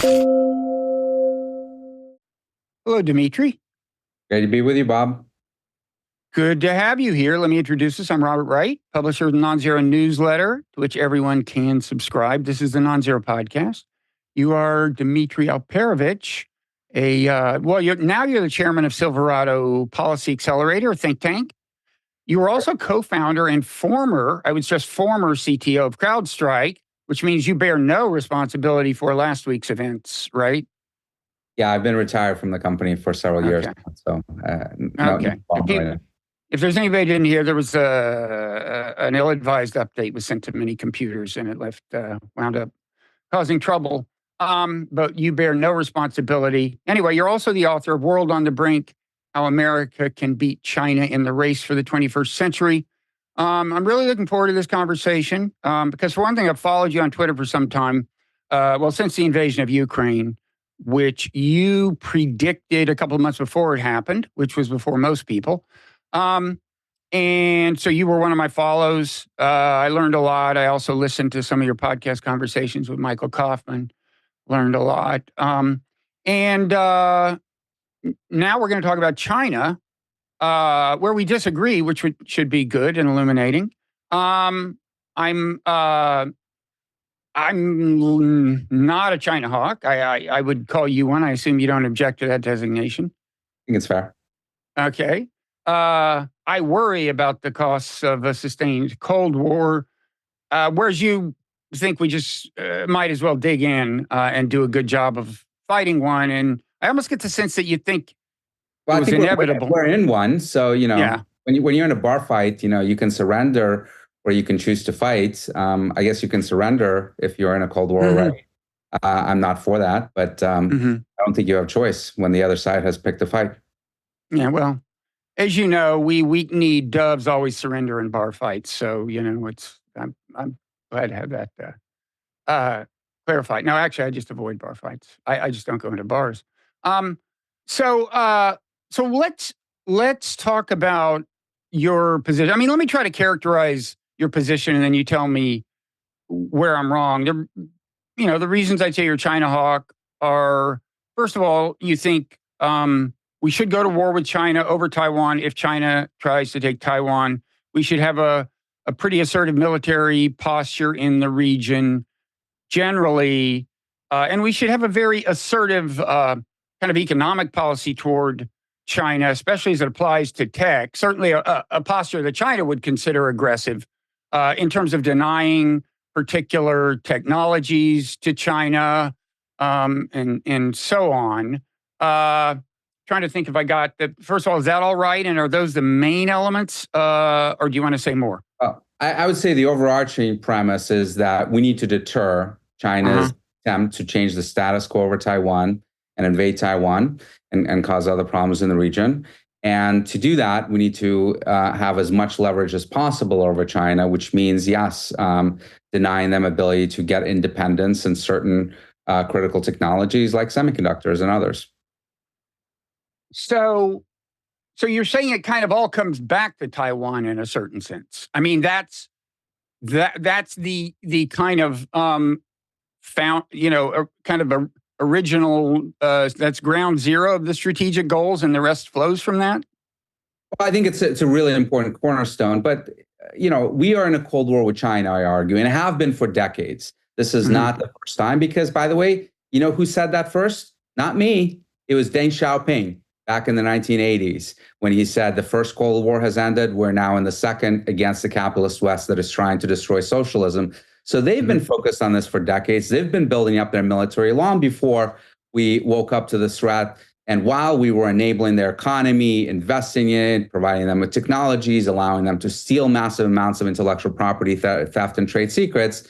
Hello, Dmitri. Great to be with you, Bob. Good to have you here. Let me introduce us. I'm Robert Wright, publisher of the Nonzero newsletter, to which everyone can subscribe. This is the Nonzero podcast. You are Dmitri Alperovitch, you're the chairman of Silverado Policy Accelerator, a think tank. You are also co-founder and former CTO of Crowdstrike, which means you bear no responsibility for last week's events, right? Yeah, I've been retired from the company for several years now, so okay. If there's anybody who didn't hear, there was an ill-advised update was sent to many computers, and it wound up causing trouble. But you bear no responsibility. Anyway, you're also the author of World on the Brink: How America Can Beat China in the Race for the 21st Century. I'm really looking forward to this conversation because, for one thing, I've followed you on Twitter for some time, since the invasion of Ukraine, which you predicted a couple of months before it happened, which was before most people. And so you were one of my follows. I learned a lot. I also listened to some of your podcast conversations with Michael Kaufman, learned a lot. And now we're going to talk about China, where we disagree, which should be good and illuminating. I'm not a China hawk. I would call you one. I assume you don't object to that designation. I think it's fair. Okay. I worry about the costs of a sustained Cold War, whereas you think we just might as well dig in and do a good job of fighting one. And I almost get the sense that you think it was inevitable. We're in one. So, when you're in a bar fight, you can surrender or you can choose to fight. I guess you can surrender if you're in a Cold War, right? I'm not for that, but I don't think you have a choice when the other side has picked a fight. Yeah, well, as you know, we weak-kneed doves always surrender in bar fights. So, I'm glad to have that clarified. No, actually, I just avoid bar fights. I just don't go into bars. So let's talk about your position. I mean, let me try to characterize your position, and then you tell me where I'm wrong. The reasons I say you're China hawk are, first of all, you think we should go to war with China over Taiwan if China tries to take Taiwan. We should have a pretty assertive military posture in the region generally, and we should have a very assertive kind of economic policy toward China, especially as it applies to tech. Certainly a posture that China would consider aggressive in terms of denying particular technologies to China and so on. Trying to think if I got that. First of all, is that all right? And are those the main elements, or do you want to say more? I would say the overarching premise is that we need to deter China's attempt to change the status quo over Taiwan and invade Taiwan and cause other problems in the region. And to do that, we need to have as much leverage as possible over China, which means, yes, denying them ability to get independence in certain critical technologies like semiconductors and others. So you're saying it kind of all comes back to Taiwan in a certain sense. I mean, that's the kind of kind of original. That's ground zero of the strategic goals, and the rest flows from that. Well, I think it's a really important cornerstone. But we are in a Cold War with China, I argue, and have been for decades. This is not the first time, because, by the way, who said that first? Not me. It was Deng Xiaoping. Back in the 1980s, when he said the first Cold War has ended, we're now in the second against the capitalist West that is trying to destroy socialism. So they've been focused on this for decades. They've been building up their military long before we woke up to this threat. And while we were enabling their economy, investing in it, providing them with technologies, allowing them to steal massive amounts of intellectual property theft and trade secrets.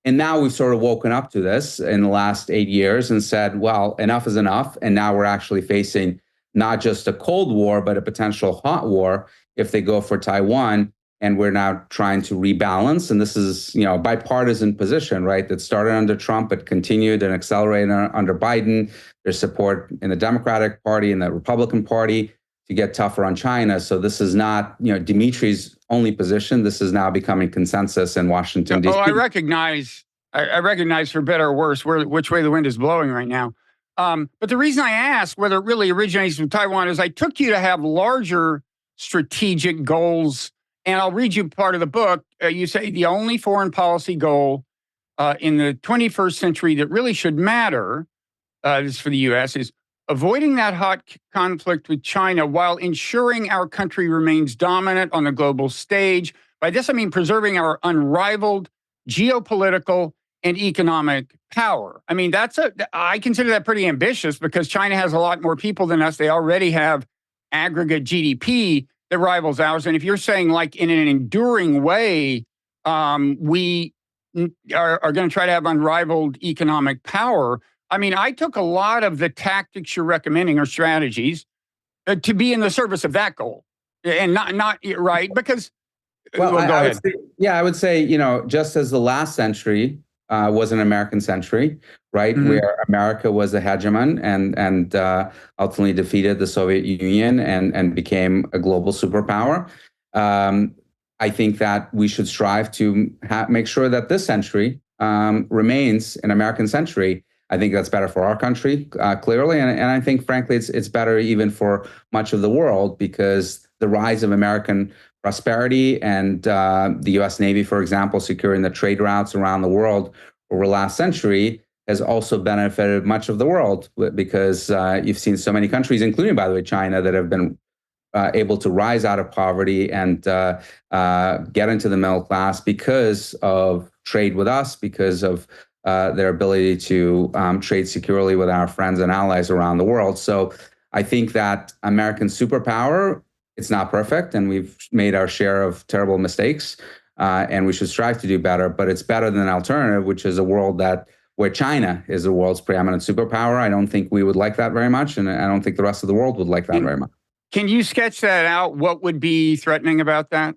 And now we've sort of woken up to this in the last 8 years and said, well, enough is enough. And now we're actually facing not just a Cold War, but a potential hot war if they go for Taiwan. And we're now trying to rebalance. And this is, a bipartisan position, right? That started under Trump, but continued and accelerated under Biden. There's support in the Democratic Party and the Republican Party to get tougher on China. So this is not, Dmitri's only position. This is now becoming consensus in Washington, D.C. I recognize I recognize for better or worse which way the wind is blowing right now. But the reason I asked whether it really originates from Taiwan is I took you to have larger strategic goals. And I'll read you part of the book. You say the only foreign policy goal in the 21st century that really should matter, this is for the U.S., is avoiding that hot conflict with China while ensuring our country remains dominant on the global stage. By this, I mean preserving our unrivaled geopolitical and economic power. I mean, I consider that pretty ambitious because China has a lot more people than us. They already have aggregate GDP that rivals ours. And if you're saying like in an enduring way, we are going to try to have unrivaled economic power. I mean, I took a lot of the tactics you're recommending or strategies to be in the service of that goal and not right because. Well, go ahead. I would say, just as the last century was an American century, right, where America was the hegemon and ultimately defeated the Soviet Union and became a global superpower. I think that we should strive to make sure that this century remains an American century. I think that's better for our country, clearly, and I think, frankly, it's better even for much of the world because the rise of American prosperity and the U.S. Navy, for example, securing the trade routes around the world over the last century has also benefited much of the world because you've seen so many countries, including, by the way, China, that have been able to rise out of poverty and get into the middle class because of trade with us, because of their ability to trade securely with our friends and allies around the world. So I think that American superpower, it's not perfect, and we've made our share of terrible mistakes, and we should strive to do better, but it's better than an alternative, which is a world where China is the world's preeminent superpower. I don't think we would like that very much, and I don't think the rest of the world would like that very much. Can you sketch that out? What would be threatening about that?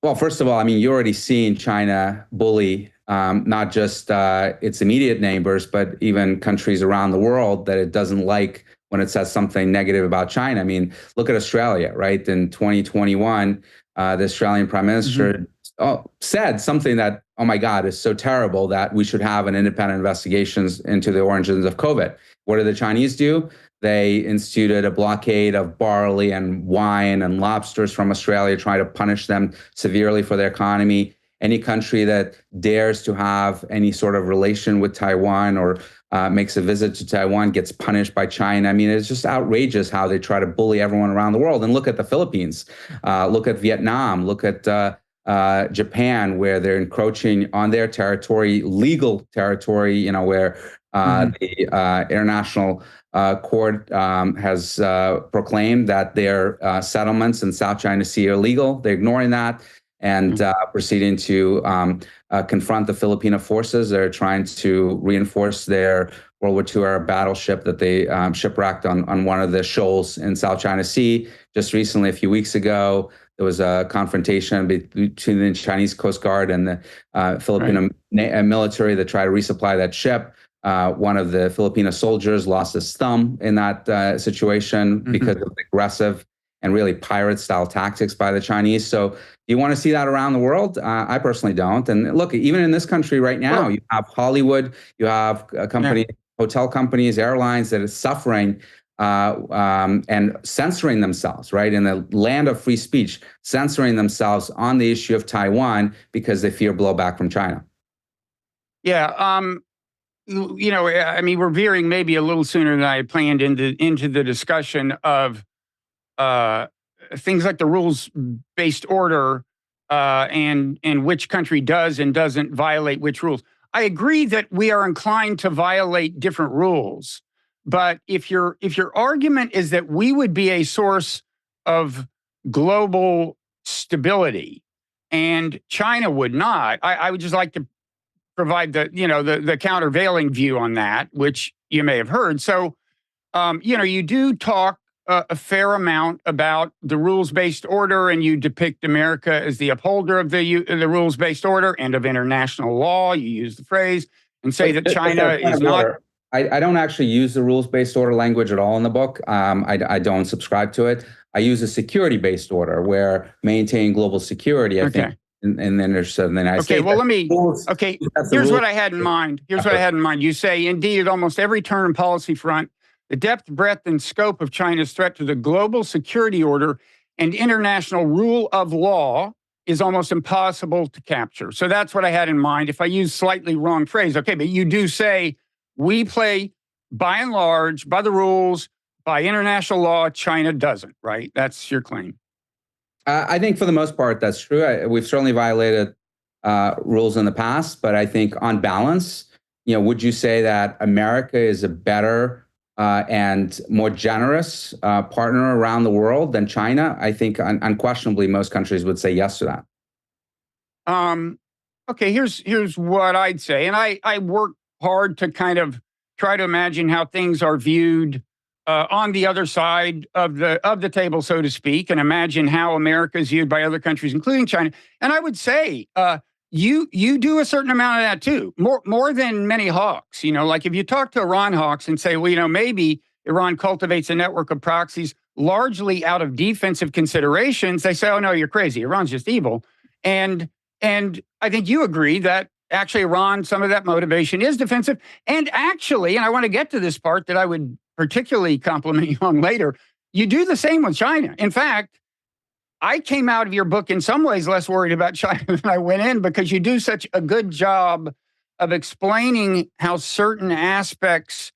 Well, first of all, I mean, you're already seeing China bully not just its immediate neighbors, but even countries around the world that it doesn't like when it says something negative about China. I mean, look at Australia, right? In 2021, the Australian Prime Minister said something that, oh my God, is so terrible that we should have an independent investigations into the origins of COVID. What did the Chinese do? They instituted a blockade of barley and wine and lobsters from Australia, trying to punish them severely for their economy. Any country that dares to have any sort of relation with Taiwan or makes a visit to Taiwan gets punished by China. I mean, it's just outrageous how they try to bully everyone around the world. And look at the Philippines, look at Vietnam, look at Japan, where they're encroaching on their territory, legal territory, where the International Court has proclaimed that their settlements in South China Sea are illegal. They're ignoring that and proceeding to confront the Filipino forces. They're trying to reinforce their World War II era battleship that they shipwrecked on one of the shoals in South China Sea. Just recently, a few weeks ago, there was a confrontation between the Chinese Coast Guard and the Filipino military that tried to resupply that ship. One of the Filipino soldiers lost his thumb in that situation because of aggressive and really pirate-style tactics by the Chinese. So you want to see that around the world? I personally don't. And look, even in this country right now, you have Hollywood, you have hotel companies, airlines that are suffering and censoring themselves, right? In the land of free speech, censoring themselves on the issue of Taiwan because they fear blowback from China. Yeah. I mean, we're veering maybe a little sooner than I had planned into the discussion of things like the rules-based order and which country does and doesn't violate which rules. I agree that we are inclined to violate different rules, but if your argument is that we would be a source of global stability and China would not, I would just like to provide the countervailing view on that, which you may have heard. So, you do talk a fair amount about the rules-based order, and you depict America as the upholder of the rules-based order and of international law. You use the phrase and say that China is not. I don't actually use the rules-based order language at all in the book. I don't subscribe to it. I use a security-based order where maintaining global security, I think, in the interest of the United States. Well, here's what I had in mind. You say, indeed, at almost every turn and policy front, the depth, breadth, and scope of China's threat to the global security order and international rule of law is almost impossible to capture. So that's what I had in mind. If I use slightly wrong phrase, okay, but you do say we play by and large by the rules, by international law. China doesn't, right? That's your claim. I think for the most part, that's true. We've certainly violated rules in the past, but I think on balance, would you say that America is a better and more generous partner around the world than China? I think unquestionably most countries would say yes to that. Okay, here's what I'd say, and I work hard to kind of try to imagine how things are viewed on the other side of the table, so to speak, and imagine how America is viewed by other countries, including China. And I would say you do a certain amount of that too, more than many hawks. Like if you talk to Iran hawks and say, well, maybe Iran cultivates a network of proxies largely out of defensive considerations, they say, oh no, you're crazy. Iran's just evil. And I think you agree that actually Iran, some of that motivation is defensive. And actually, and I want to get to this part that I would particularly compliment you on later, you do the same with China. In fact, I came out of your book in some ways less worried about China than I went in, because you do such a good job of explaining how certain aspects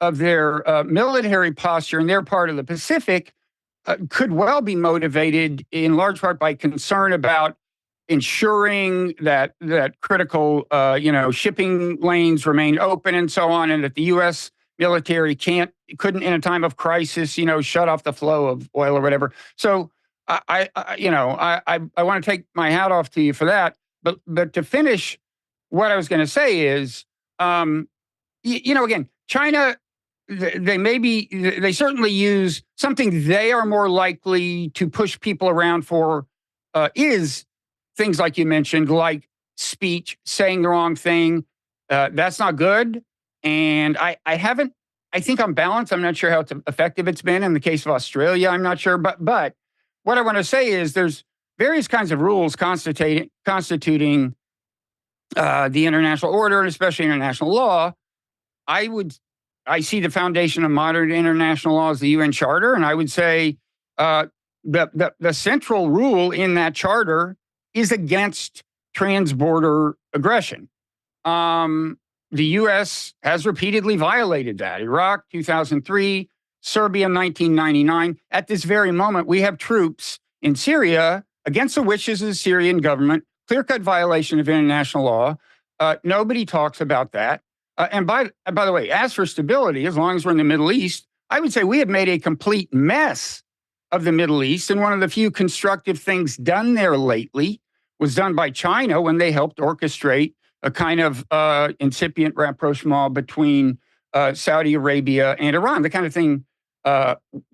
of their military posture in their part of the Pacific could well be motivated in large part by concern about ensuring that critical shipping lanes remain open and so on, and that the U.S. military couldn't in a time of crisis shut off the flow of oil or whatever. So I want to take my hat off to you for that. But to finish, what I was going to say is, again, China, they certainly use something they are more likely to push people around for is things like you mentioned, like speech, saying the wrong thing. That's not good. And I think on balance, I'm not sure how effective it's been. In the case of Australia, I'm not sure. But what I want to say is there's various kinds of rules constituting the international order, and especially international law. I see the foundation of modern international law as the UN Charter, and I would say the central rule in that charter is against transborder aggression. The U.S. has repeatedly violated that. Iraq, 2003, Serbia, 1999. At this very moment, we have troops in Syria against the wishes of the Syrian government, clear-cut violation of international law. Nobody talks about that. And by the way, as for stability, as long as we're in the Middle East, I would say we have made a complete mess of the Middle East. And one of the few constructive things done there lately was done by China when they helped orchestrate a kind of incipient rapprochement between Saudi Arabia and Iran, the kind of thing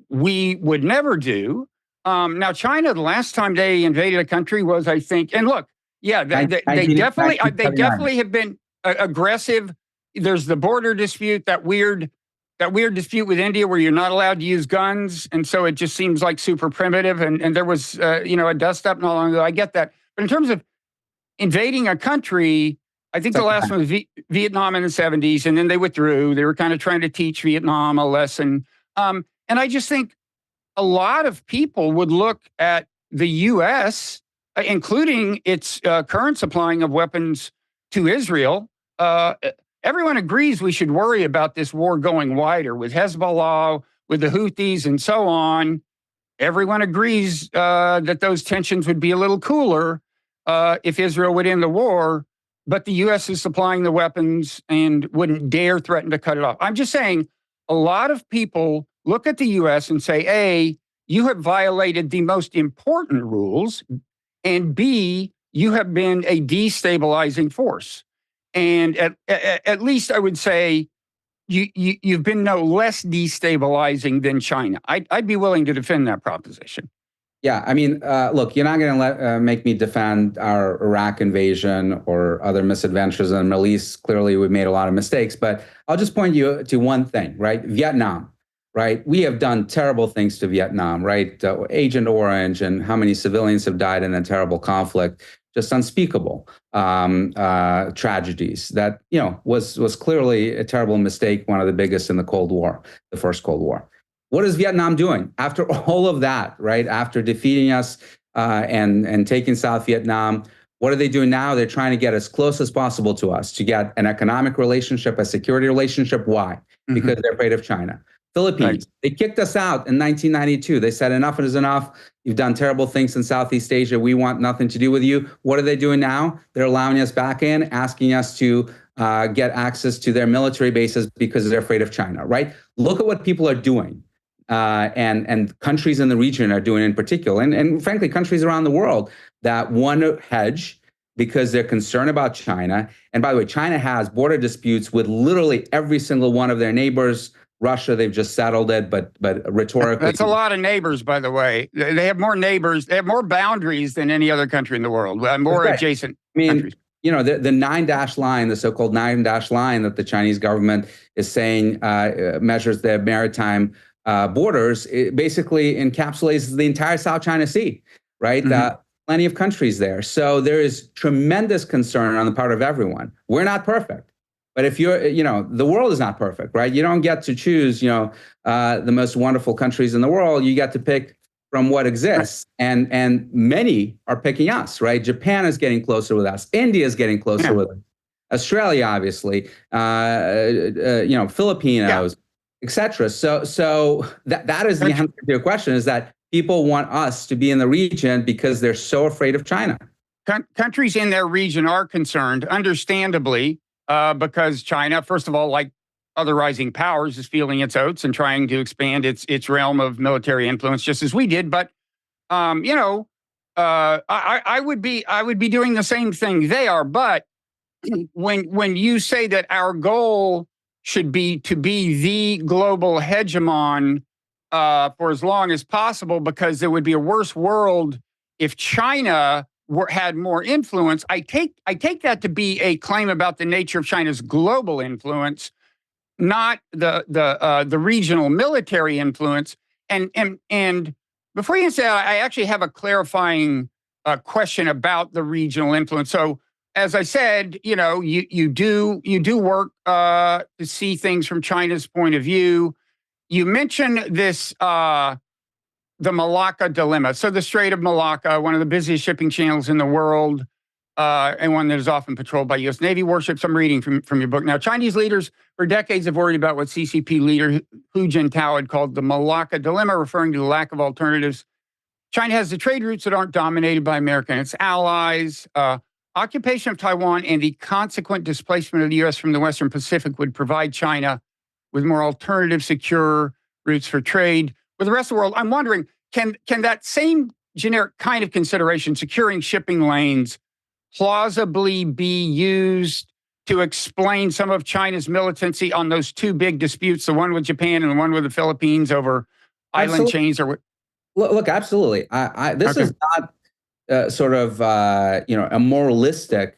we would never do. Now, China, the last time they invaded a country was, I think, and look, yeah, they definitely have been aggressive. There's the border dispute, that weird dispute with India where you're not allowed to use guns, and so it just seems like super primitive. And there was a dust up not long ago. I get that, but in terms of invading a country, I think the last one was Vietnam in the 70s, and then they withdrew. They were kind of trying to teach Vietnam a lesson. And I just think a lot of people would look at the U.S., including its current supplying of weapons to Israel. Everyone agrees we should worry about this war going wider with Hezbollah, with the Houthis, and so on. Everyone agrees that those tensions would be a little cooler if Israel would end the war, but the U.S. is supplying the weapons and wouldn't dare threaten to cut it off. I'm just saying a lot of people look at the U.S. and say, A, you have violated the most important rules, and B, you have been a destabilizing force. And at least I would say you've been no less destabilizing than China. I'd be willing to defend that proposition. Yeah, I mean, look, you're not going to make me defend our Iraq invasion or other misadventures in the Middle East. Clearly, we've made a lot of mistakes, but I'll just point you to one thing, right? Vietnam, right? We have done terrible things to Vietnam, right? Agent Orange and how many civilians have died in a terrible conflict. just unspeakable tragedies that, was clearly a terrible mistake, one of the biggest in the Cold War, the first Cold War. What is Vietnam doing after all of that, right? After defeating us and taking South Vietnam, what are they doing now? They're trying to get as close as possible to us, to get an economic relationship, a security relationship. Why? Because they're afraid of China. Philippines, they kicked us out in 1992. They said, enough is enough. You've done terrible things in Southeast Asia. We want nothing to do with you. What are they doing now? They're allowing us back in, asking us to get access to their military bases because they're afraid of China, right? Look at what people are doing. And countries in the region are doing in particular, and frankly, countries around the world that want to hedge because they're concerned about China. And by the way, China has border disputes with literally every single one of their neighbors. Russia, they've just settled it, but rhetorically. That's a lot of neighbors, by the way. They have more neighbors. They have more boundaries than any other country in the world, more adjacent countries. The 9-dash line, the so-called 9-dash line that the Chinese government is saying measures their maritime borders, it basically encapsulates the entire South China Sea, right? Plenty of countries there. So there is tremendous concern on the part of everyone. We're not perfect. But if you're, the world is not perfect, right? You don't get to choose, the most wonderful countries in the world. You get to pick from what exists. And many are picking us, right? Japan is getting closer with us. India is getting closer with us. Australia, obviously, Filipinos, etc. So that is the answer to your question, is that people want us to be in the region because they're so afraid of China. Countries in their region are concerned, understandably, because China, first of all, like other rising powers, is feeling its oats and trying to expand its realm of military influence, just as we did. But I would be doing the same thing they are. But when you say that our goal should be to be the global hegemon for as long as possible, because there would be a worse world if China had more influence, I take that to be a claim about the nature of China's global influence, not the regional military influence. And before you answer that, I actually have a clarifying question about the regional influence. So, as I said, you do work to see things from China's point of view. You mentioned this, the Malacca dilemma. So the Strait of Malacca, one of the busiest shipping channels in the world, and one that is often patrolled by U.S. Navy warships. I'm reading from your book. Now, Chinese leaders for decades have worried about what CCP leader Hu Jintao had called the Malacca dilemma, referring to the lack of alternatives. China has the trade routes that aren't dominated by America and its allies. Occupation of Taiwan and the consequent displacement of the U.S. from the Western Pacific would provide China with more alternative, secure routes for trade with the rest of the world. I'm wondering, can that same generic kind of consideration, securing shipping lanes, plausibly be used to explain some of China's militancy on those two big disputes, the one with Japan and the one with the Philippines over island chains? Or look, absolutely. This is not a moralistic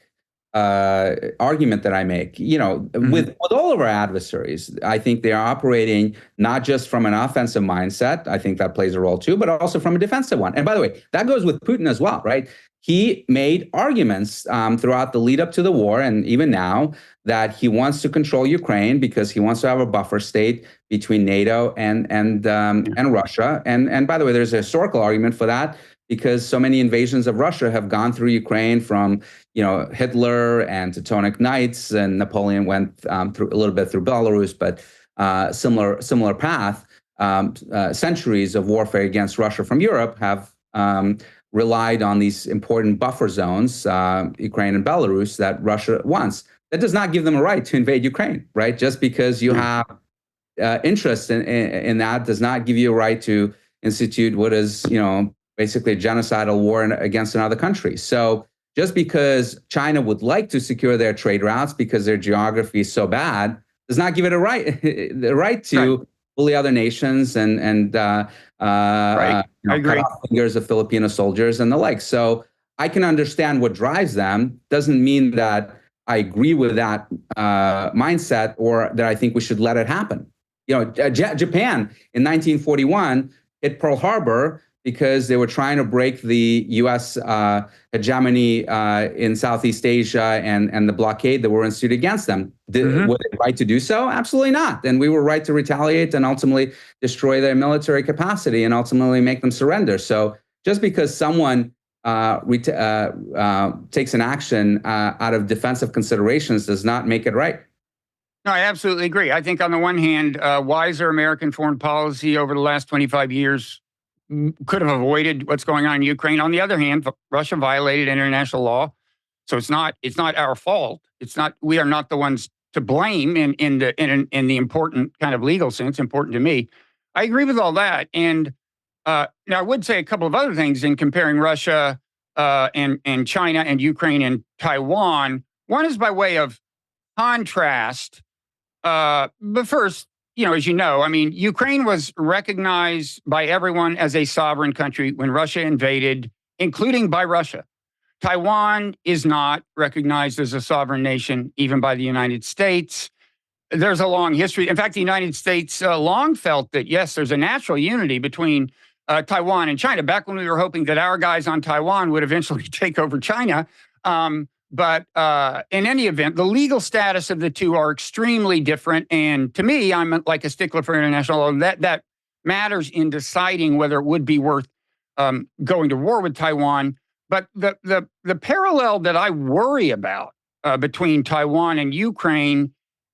argument that I make. With all of our adversaries, I think they are operating not just from an offensive mindset. I think that plays a role too, but also from a defensive one. And by the way, that goes with Putin as well, right? He made arguments throughout the lead up to the war, and even now, that he wants to control Ukraine because he wants to have a buffer state between NATO and Russia. And by the way, there's a historical argument for that, because so many invasions of Russia have gone through Ukraine, from Hitler and Teutonic Knights, and Napoleon went through a little bit through Belarus, but similar path. Centuries of warfare against Russia from Europe have relied on these important buffer zones, Ukraine and Belarus, that Russia wants. That does not give them a right to invade Ukraine, right? Just because you have interest in that does not give you a right to institute what is, basically a genocidal war against another country. So just because China would like to secure their trade routes because their geography is so bad, does not give it the right to bully other nations and cut off fingers of Filipino soldiers and the like. So I can understand what drives them. Doesn't mean that I agree with that mindset, or that I think we should let it happen. Japan in 1941 hit Pearl Harbor because they were trying to break the U.S. Hegemony in Southeast Asia and the blockade that were instituted against them. Were they right to do so? Absolutely not. And we were right to retaliate and ultimately destroy their military capacity and ultimately make them surrender. So just because someone takes an action out of defensive considerations does not make it right. No, I absolutely agree. I think on the one hand, wiser American foreign policy over the last 25 years could have avoided what's going on in Ukraine. On the other hand, Russia violated international law. So it's not our fault. We are not the ones to blame in the important kind of legal sense, important to me. I agree with all that. And now I would say a couple of other things in comparing Russia and China and Ukraine and Taiwan. One is by way of contrast. But first, as you know, I mean, Ukraine was recognized by everyone as a sovereign country when Russia invaded, including by Russia. Taiwan is not recognized as a sovereign nation, even by the United States. There's a long history. In fact, the United States long felt that, yes, there's a natural unity between Taiwan and China, back when we were hoping that our guys on Taiwan would eventually take over China. But in any event, the legal status of the two are extremely different. And to me, I'm like a stickler for international law. That matters in deciding whether it would be worth going to war with Taiwan. But the parallel that I worry about between Taiwan and Ukraine,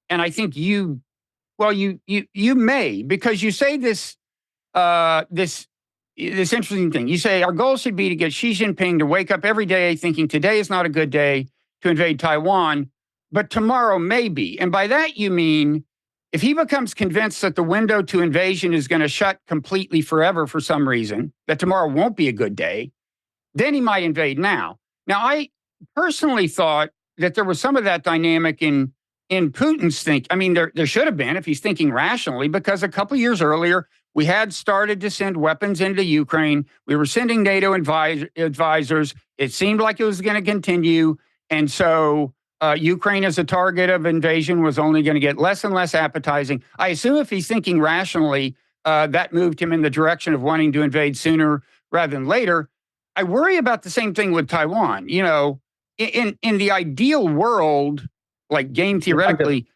and I think you may, because you say this interesting thing. You say our goal should be to get Xi Jinping to wake up every day thinking today is not a good day to invade Taiwan, but tomorrow may be. And by that, you mean if he becomes convinced that the window to invasion is going to shut completely forever for some reason, that tomorrow won't be a good day, then he might invade now. Now, I personally thought that there was some of that dynamic in Putin's think. I mean, there should have been if he's thinking rationally, because a couple of years earlier, we had started to send weapons into Ukraine. We were sending NATO advisors. It seemed like it was going to continue. And so Ukraine as a target of invasion was only going to get less and less appetizing. I assume if he's thinking rationally, that moved him in the direction of wanting to invade sooner rather than later. I worry about the same thing with Taiwan. In the ideal world, like game theoretically,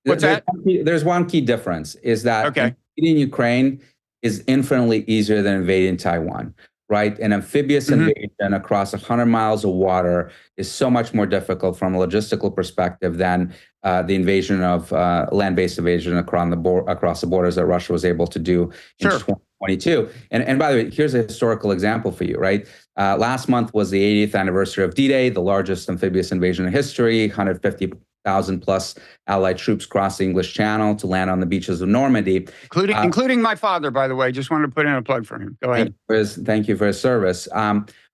there's one key difference is that invading Ukraine is infinitely easier than invading Taiwan, right? An amphibious invasion across 100 miles of water is so much more difficult from a logistical perspective than the invasion of land-based invasion across the borders that Russia was able to do in 2022. And by the way, here's a historical example for you, right? Last month was the 80th anniversary of D-Day, the largest amphibious invasion in history. 150,000 plus Allied troops crossed the English Channel to land on the beaches of Normandy. Including my father, by the way. Just wanted to put in a plug for him. Go ahead. Thank you for his service.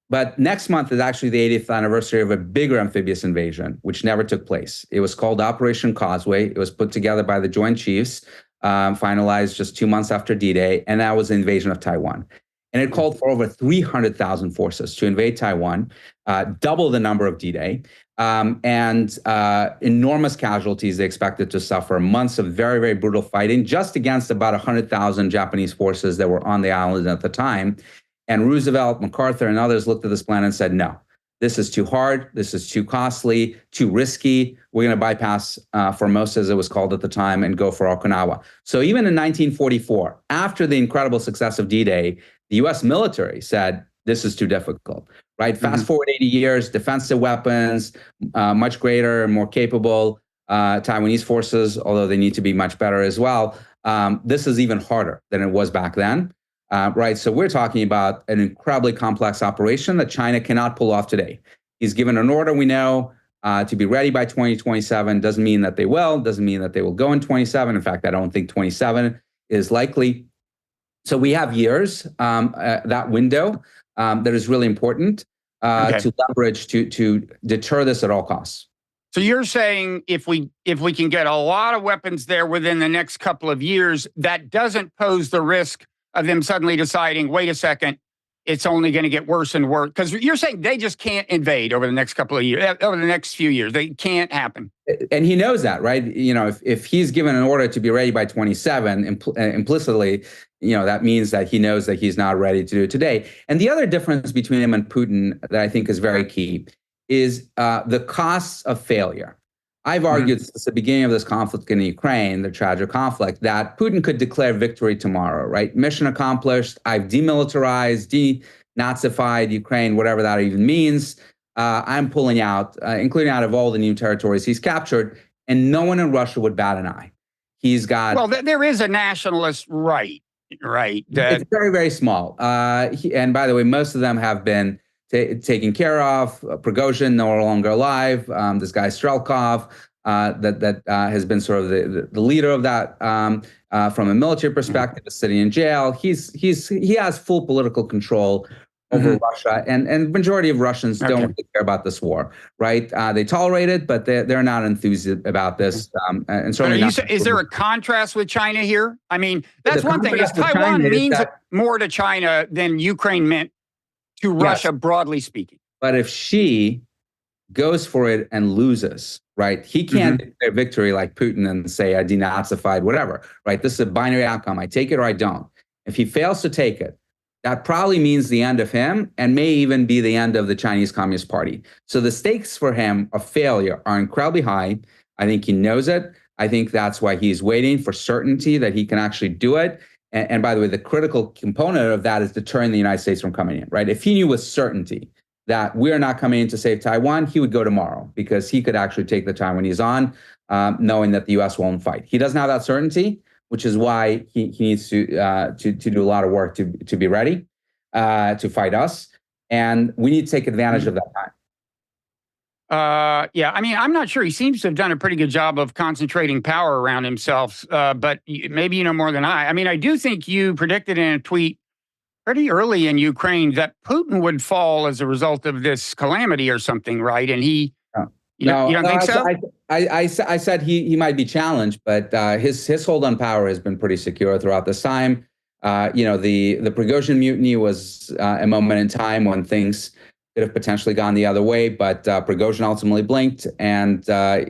But next month is actually the 80th anniversary of a bigger amphibious invasion, which never took place. It was called Operation Causeway. It was put together by the Joint Chiefs, finalized just 2 months after D-Day, and that was the invasion of Taiwan. And it called for over 300,000 forces to invade Taiwan, double the number of D-Day, and enormous casualties they expected to suffer, months of very, very brutal fighting, just against about 100,000 Japanese forces that were on the island at the time. And Roosevelt, MacArthur, and others looked at this plan and said, no, this is too hard, this is too costly, too risky. We're going to bypass Formosa, as it was called at the time, and go for Okinawa. So even in 1944, after the incredible success of D-Day, the U.S. military said, this is too difficult, right? Fast forward 80 years, defensive weapons, much greater and more capable. Taiwanese forces, although they need to be much better as well. This is even harder than it was back then. Right, so we're talking about an incredibly complex operation that China cannot pull off today. He's given an order, we know, to be ready by 2027. Doesn't mean that they will, doesn't mean that they will go in 27. In fact, I don't think 27 is likely. So we have years, that window that is really important to leverage to deter this at all costs. So you're saying if we can get a lot of weapons there within the next couple of years, that doesn't pose the risk of them suddenly deciding, wait a second, it's only going to get worse and worse? Because you're saying they just can't invade over the next couple of years, over the next few years. They can't happen. And he knows that, right? If he's given an order to be ready by 27, implicitly, that means that he knows that he's not ready to do it today. And the other difference between him and Putin that I think is very key is the costs of failure. I've argued since the beginning of this conflict in Ukraine, the tragic conflict, that Putin could declare victory tomorrow, right? Mission accomplished. I've demilitarized, denazified Ukraine, whatever that even means. I'm pulling out, including out of all the new territories he's captured, and no one in Russia would bat an eye. He's got... Well, there is a nationalist right? It's very, very small. And by the way, most of them have been taken care of. Prigozhin, no longer alive. This guy Strelkov, that has been sort of the leader of that from a military perspective, is sitting in jail. He has full political control over Russia, and the majority of Russians don't really care about this war, right? They tolerate it, but they're not enthused about this. And certainly is there a contrast with China here? I mean, that's one thing. Is Taiwan means more to China than Ukraine meant to Russia, broadly speaking. But if she goes for it and loses, right, he can't declare victory like Putin and say, I denazified, whatever, right? This is a binary outcome. I take it or I don't. If he fails to take it, that probably means the end of him and may even be the end of the Chinese Communist Party. So the stakes for him of failure are incredibly high. I think he knows it. I think that's why he's waiting for certainty that he can actually do it. And by the way, the critical component of that is deterring the United States from coming in, right? If he knew with certainty that we're not coming in to save Taiwan, he would go tomorrow because he could actually take the Taiwanese on, knowing that the U.S. won't fight. He doesn't have that certainty, which is why he needs to do a lot of work to be ready to fight us. And we need to take advantage of that time. Yeah, I mean, I'm not sure. He seems to have done a pretty good job of concentrating power around himself, but maybe you know more than I. I mean, I do think you predicted in a tweet pretty early in Ukraine that Putin would fall as a result of this calamity or something, right? And he, you don't think so? I said he might be challenged, but his hold on power has been pretty secure throughout this time. The Prigozhin mutiny was a moment in time when things could have potentially gone the other way, but Prigozhin ultimately blinked, and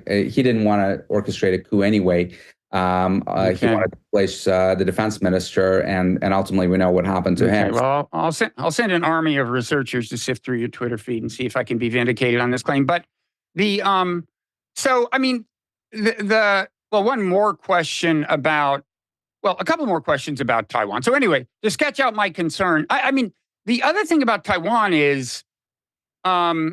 he didn't want to orchestrate a coup anyway. He wanted to replace the defense minister, and ultimately we know what happened to him. Well, I'll send an army of researchers to sift through your Twitter feed and see if I can be vindicated on this claim. But so I mean, one more question about, a couple more questions about Taiwan. So anyway, to sketch out my concern, I mean, the other thing about Taiwan is, as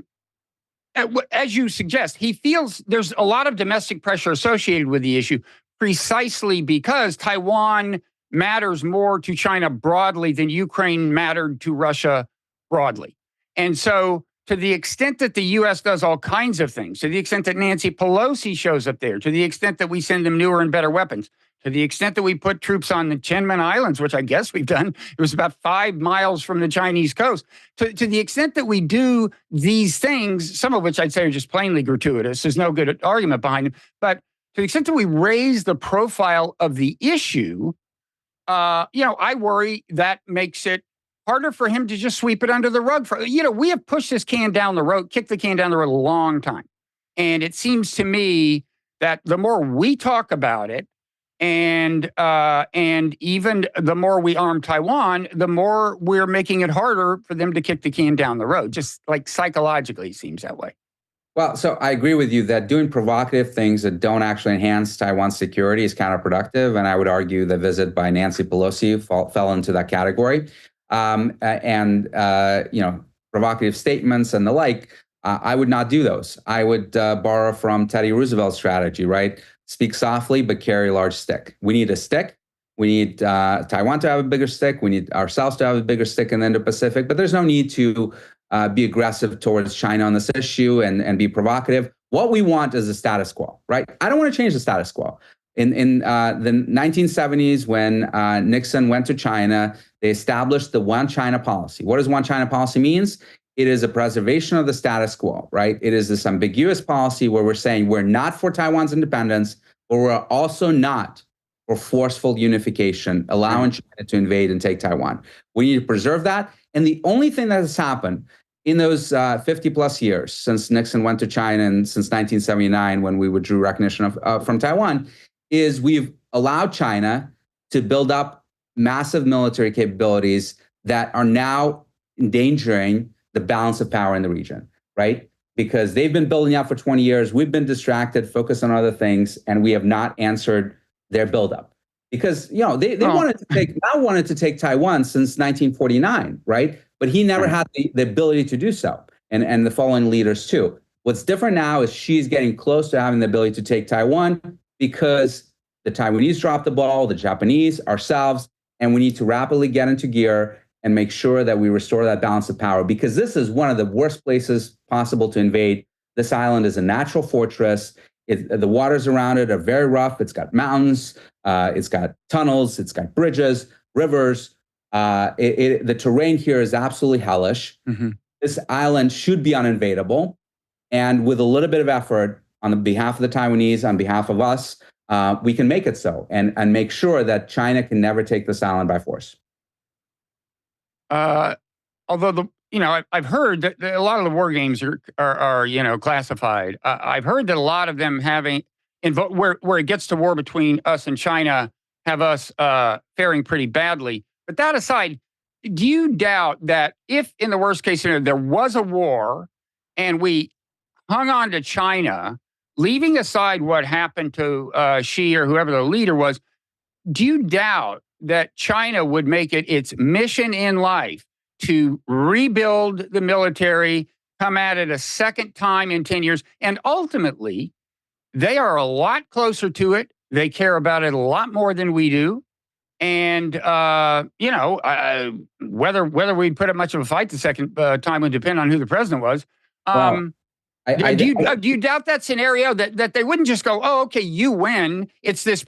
you suggest, he feels there's a lot of domestic pressure associated with the issue, precisely because Taiwan matters more to China broadly than Ukraine mattered to Russia broadly. And so to the extent that the U.S. does all kinds of things, to the extent that Nancy Pelosi shows up there, to the extent that we send them newer and better weapons, to the extent that we put troops on the Chenmen Islands, which I guess we've done, it was about 5 miles from the Chinese coast, to the extent that we do these things, some of which I'd say are just plainly gratuitous, there's no good argument behind them, but to the extent that we raise the profile of the issue, I worry that makes it harder for him to just sweep it under the rug. We have pushed this can down the road, kicked the can down the road a long time. And it seems to me that the more we talk about it, and even the more we arm Taiwan, the more we're making it harder for them to kick the can down the road. Just like psychologically, it seems that way. Well, so I agree with you that doing provocative things that don't actually enhance Taiwan's security is counterproductive. And I would argue the visit by Nancy Pelosi fell into that category. Provocative statements and the like, I would not do those. I would borrow from Teddy Roosevelt's strategy, right? Speak softly, but carry a large stick. We need a stick. We need Taiwan to have a bigger stick. We need ourselves to have a bigger stick in the Indo-Pacific, but there's no need to be aggressive towards China on this issue and be provocative. What we want is the status quo, right? I don't want to change the status quo. In the 1970s, when Nixon went to China, they established the One China policy. What does One China policy means? It is a preservation of the status quo, right? It is this ambiguous policy where we're saying we're not for Taiwan's independence, but we're also not for forceful unification, allowing China to invade and take Taiwan. We need to preserve that. And the only thing that has happened in those 50 plus years since Nixon went to China and since 1979, when we withdrew recognition from Taiwan, is we've allowed China to build up massive military capabilities that are now endangering the balance of power in the region, right? Because they've been building up for 20 years. We've been distracted, focused on other things, and we have not answered their buildup. Because they wanted to take Taiwan since 1949, right? But he never had the ability to do so, and the following leaders too. What's different now is she's getting close to having the ability to take Taiwan because the Taiwanese dropped the ball, the Japanese, ourselves, and we need to rapidly get into gear and make sure that we restore that balance of power, because this is one of the worst places possible to invade. This island is a natural fortress. The waters around it are very rough. It's got mountains, it's got tunnels, it's got bridges, rivers. The terrain here is absolutely hellish. Mm-hmm. This island should be uninvadable. And with a little bit of effort on behalf of the Taiwanese, on behalf of us, we can make it so and make sure that China can never take this island by force. Although I've heard that a lot of the war games are classified. I've heard that a lot of them where it gets to war between us and China have us faring pretty badly. But that aside, do you doubt that if in the worst case scenario there was a war and we hung on to China, leaving aside what happened to Xi or whoever the leader was, do you doubt that China would make it its mission in life to rebuild the military, come at it a second time in 10 years, and ultimately, they are a lot closer to it. They care about it a lot more than we do. And, whether we put up much of a fight the second time would depend on who the president was. Do you doubt that scenario that they wouldn't just go, oh, okay, you win. It's this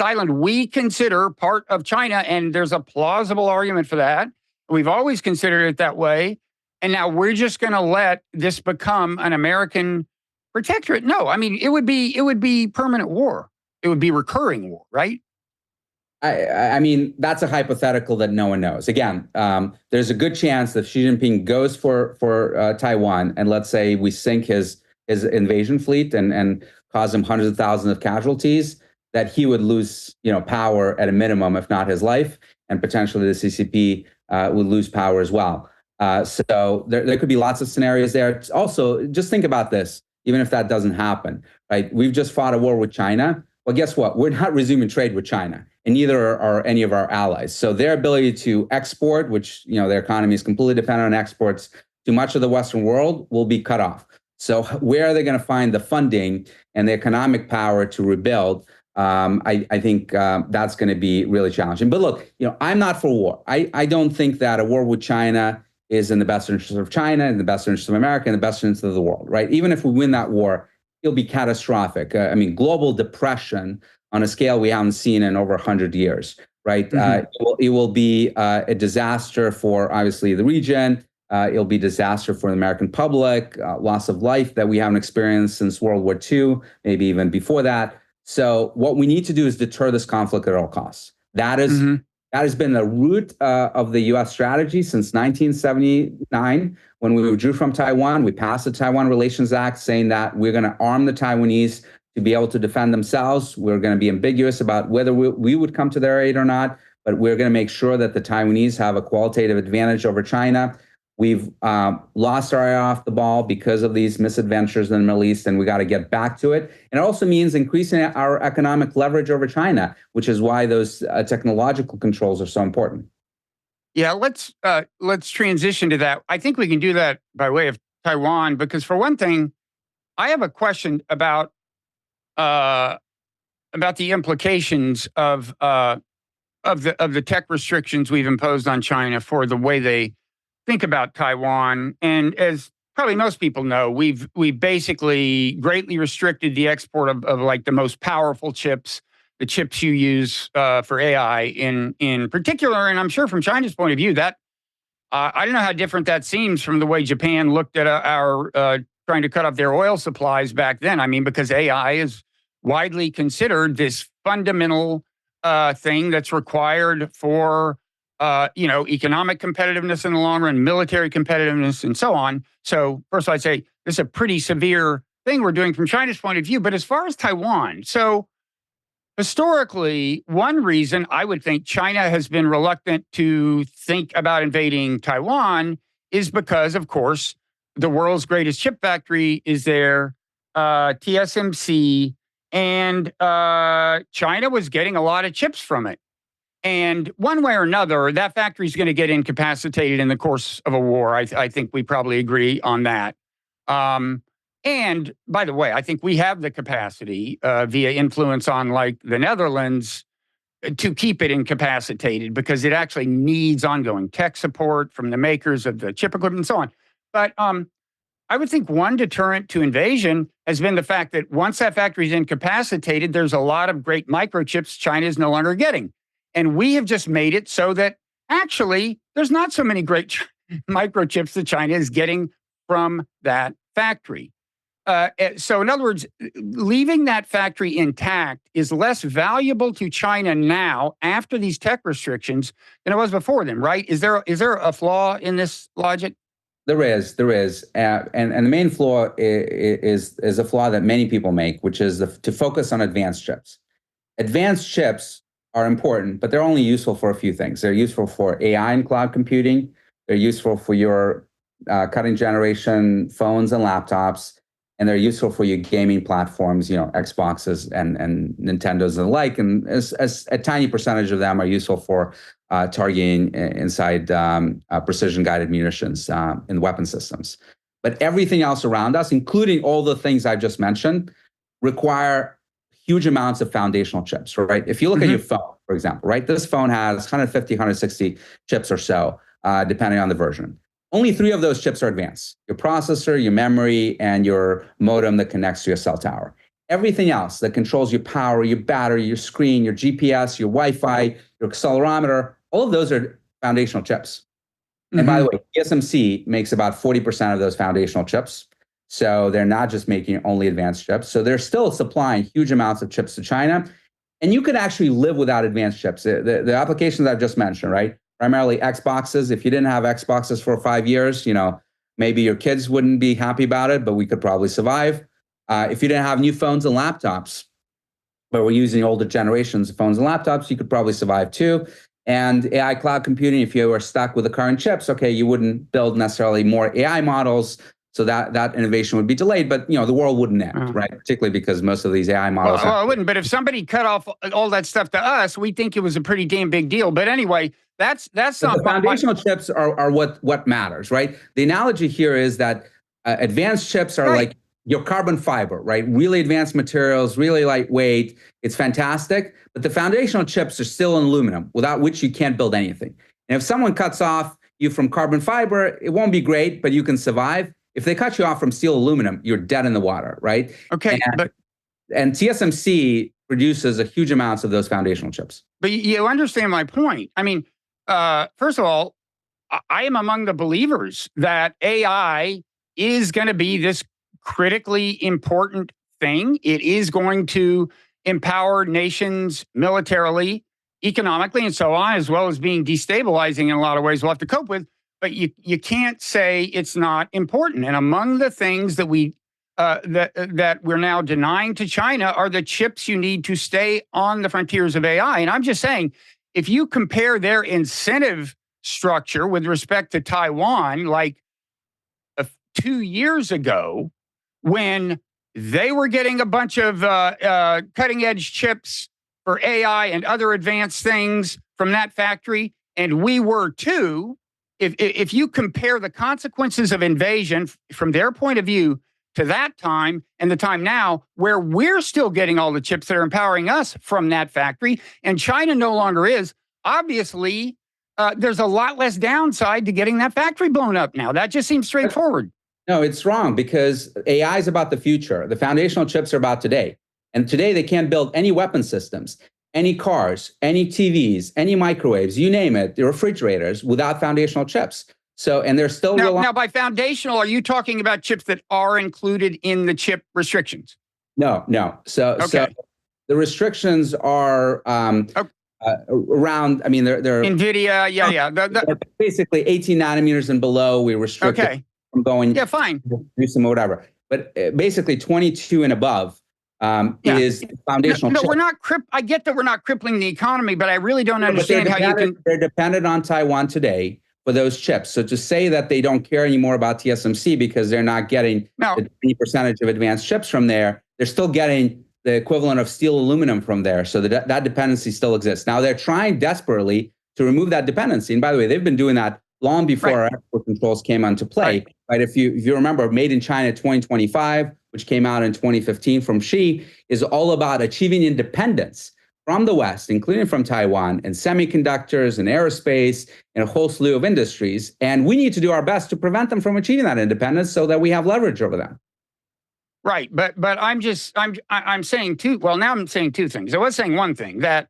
island we consider part of China, and there's a plausible argument for that. We've always considered it that way, and now we're just going to let this become an American protectorate? No, I mean it would be permanent war. It would be recurring war, right? I mean, that's a hypothetical that no one knows. Again, there's a good chance that Xi Jinping goes for Taiwan, and let's say we sink his invasion fleet and cause him hundreds of thousands of casualties, that he would lose power at a minimum, if not his life, and potentially the CCP would lose power as well. So there could be lots of scenarios there. Also, just think about this, even if that doesn't happen, right? We've just fought a war with China. Well, guess what? We're not resuming trade with China, and neither are any of our allies. So their ability to export, which their economy is completely dependent on exports to much of the Western world, will be cut off. So where are they going to find the funding and the economic power to rebuild? I think that's going to be really challenging. But look, I'm not for war. I don't think that a war with China is in the best interest of China, in the best interest of America, in the best interest of the world, right? Even if we win that war, it'll be catastrophic. I mean, global depression on a scale we haven't seen in over 100 years, right? Mm-hmm. It will be a disaster for, obviously, the region. It'll be a disaster for the American public, loss of life that we haven't experienced since World War II, maybe even before that. So what we need to do is deter this conflict at all costs. That has been the root of the U.S. strategy since 1979. When we withdrew from Taiwan, we passed the Taiwan Relations Act saying that we're going to arm the Taiwanese to be able to defend themselves. We're going to be ambiguous about whether we would come to their aid or not, but we're going to make sure that the Taiwanese have a qualitative advantage over China. We've lost our eye off the ball because of these misadventures in the Middle East, and we got to get back to it. And it also means increasing our economic leverage over China, which is why those technological controls are so important. Yeah, let's transition to that. I think we can do that by way of Taiwan, because for one thing, I have a question about the implications of the tech restrictions we've imposed on China for the way they think about Taiwan. And as probably most people know, we've basically greatly restricted the export of like the most powerful chips, the chips you use for AI in particular. And I'm sure from China's point of view, that I don't know how different that seems from the way Japan looked at our trying to cut off their oil supplies back then. I mean, because AI is widely considered this fundamental thing that's required for economic competitiveness in the long run, military competitiveness, and so on. So first, I'd say this is a pretty severe thing we're doing from China's point of view. But as far as Taiwan, so historically, one reason I would think China has been reluctant to think about invading Taiwan is because, of course, the world's greatest chip factory is there, TSMC, and China was getting a lot of chips from it. And one way or another, that factory is going to get incapacitated in the course of a war. I think we probably agree on that. And by the way, I think we have the capacity via influence on like the Netherlands to keep it incapacitated because it actually needs ongoing tech support from the makers of the chip equipment and so on. But I would think one deterrent to invasion has been the fact that once that factory is incapacitated, there's a lot of great microchips China is no longer getting. And we have just made it so that actually there's not so many great microchips that China is getting from that factory. So in other words, leaving that factory intact is less valuable to China now after these tech restrictions than it was before them, right? Is there a flaw in this logic? There is, and the main flaw is a flaw that many people make, which is to focus on advanced chips. Advanced chips are important, but they're only useful for a few things. They're useful for AI and cloud computing. They're useful for your cutting generation phones and laptops, and they're useful for your gaming platforms, Xboxes and Nintendos and the like. And as a tiny percentage of them are useful for targeting inside precision-guided munitions in weapon systems. But everything else around us, including all the things I just mentioned, require huge amounts of foundational chips, right? If you look at your phone, for example, right? This phone has 150, 160 chips or so, depending on the version. Only 3 of those chips are advanced: your processor, your memory, and your modem that connects to your cell tower. Everything else that controls your power, your battery, your screen, your GPS, your Wi-Fi, your accelerometer, all of those are foundational chips. And by the way, TSMC makes about 40% of those foundational chips. So they're not just making only advanced chips. So they're still supplying huge amounts of chips to China. And you could actually live without advanced chips. The applications I've just mentioned, right? Primarily Xboxes. If you didn't have Xboxes for 5 years, maybe your kids wouldn't be happy about it, but we could probably survive. If you didn't have new phones and laptops, but we're using older generations of phones and laptops, you could probably survive too. And AI cloud computing, if you were stuck with the current chips, okay, you wouldn't build necessarily more AI models. So that innovation would be delayed, but the world wouldn't end, right? Particularly because most of these AI models. Well, it wouldn't. But if somebody cut off all that stuff to us, we think it was a pretty damn big deal. But anyway, that's not the foundational chips are what matters, right? The analogy here is that advanced chips are like your carbon fiber, right? Really advanced materials, really lightweight. It's fantastic, but the foundational chips are still in aluminum, without which you can't build anything. And if someone cuts off you from carbon fiber, it won't be great, but you can survive. If they cut you off from steel aluminum, you're dead in the water, right? Okay, and TSMC produces a huge amounts of those foundational chips. But you understand my point. I mean, first of all, I am among the believers that AI is going to be this critically important thing. It is going to empower nations militarily, economically, and so on, as well as being destabilizing in a lot of ways we'll have to cope with. But you can't say it's not important. And among the things that that we're now denying to China are the chips you need to stay on the frontiers of AI. And I'm just saying, if you compare their incentive structure with respect to Taiwan, like 2 years ago, when they were getting a bunch of cutting edge chips for AI and other advanced things from that factory, and we were too. If you compare the consequences of invasion from their point of view to that time and the time now, where we're still getting all the chips that are empowering us from that factory, and China no longer is, obviously, there's a lot less downside to getting that factory blown up now. That just seems straightforward. No, it's wrong, because AI is about the future. The foundational chips are about today. And today they can't build any weapon systems, any cars, any TVs, any microwaves, you name it, the refrigerators, without foundational chips. So, and they're still now by foundational, are you talking about chips that are included in the chip restrictions? No. So the restrictions are around. I mean, they're NVIDIA. Yeah. they're basically 18 nanometers and below. We restrict Okay. from going. Yeah, fine. Produce them or whatever. But basically, 22 and above is foundational. No, we're not. I get that we're not crippling the economy, but I really don't understand how you can. They're dependent on Taiwan today for those chips. So to say that they don't care anymore about TSMC because they're not getting the 20% of advanced chips from there, they're still getting the equivalent of steel aluminum from there. So that dependency still exists. Now they're trying desperately to remove that dependency. And by the way, they've been doing that long before our export controls came into play. Right? If you remember, Made in China 2025, which came out in 2015 from Xi, is all about achieving independence from the West, including from Taiwan, and semiconductors and aerospace and a whole slew of industries. And we need to do our best to prevent them from achieving that independence so that we have leverage over them. Right. But I'm saying two. Well, now I'm saying two things. I was saying one thing, that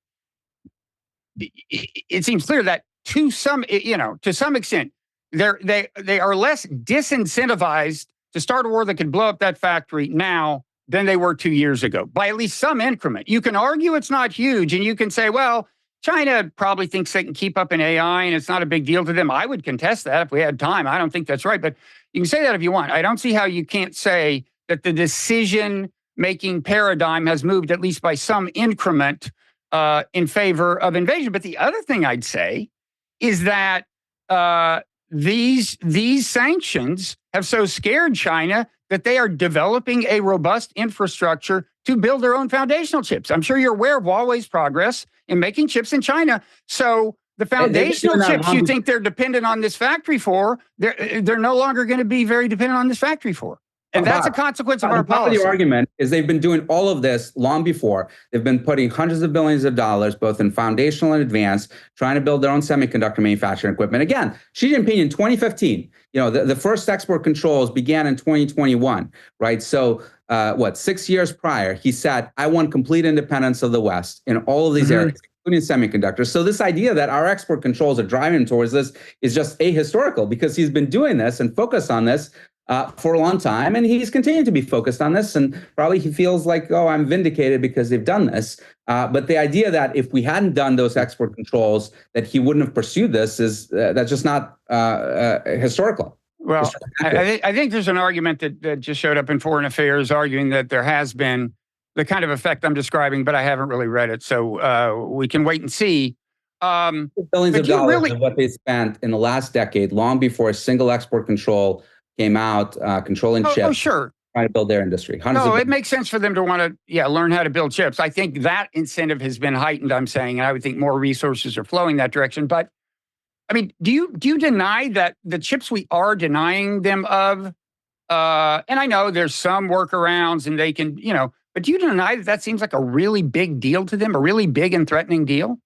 it seems clear that to some extent, they are less disincentivized to start a war that could blow up that factory now than they were 2 years ago, by at least some increment. You can argue it's not huge, and you can say, well, China probably thinks they can keep up in AI, and it's not a big deal to them. I would contest that if we had time. I don't think that's right, but you can say that if you want. I don't see how you can't say that the decision-making paradigm has moved at least by some increment in favor of invasion. But the other thing I'd say is that these sanctions have so scared China that they are developing a robust infrastructure to build their own foundational chips. I'm sure you're aware of Huawei's progress in making chips in China. So the foundational chips you think they're dependent on this factory for, they're no longer going to be very dependent on this factory for. And that's a consequence of our policy. The argument is they've been doing all of this long before. They've been putting hundreds of billions of dollars, both in foundational and advanced, trying to build their own semiconductor manufacturing equipment. Again, Xi Jinping in 2015, the first export controls began in 2021, right? So 6 years prior, he said, I want complete independence of the West in all of these areas, including semiconductors. So this idea that our export controls are driving towards this is just ahistorical, because he's been doing this and focused on this for a long time, and he's continued to be focused on this, and probably he feels like, oh, I'm vindicated because they've done this. But the idea that if we hadn't done those export controls, that he wouldn't have pursued this that's just not historical. Well, I think there's an argument that just showed up in Foreign Affairs arguing that there has been the kind of effect I'm describing, but I haven't really read it, so we can wait and see. Billions of dollars of what they spent in the last decade, long before a single export control came out, controlling chips. Oh, sure. Trying to build their industry. It makes sense for them to want to, learn how to build chips. I think that incentive has been heightened, I'm saying, and I would think more resources are flowing that direction. But, I mean, do you deny that the chips we are denying them of, and I know there's some workarounds and they can, but do you deny that seems like a really big deal to them, a really big and threatening deal?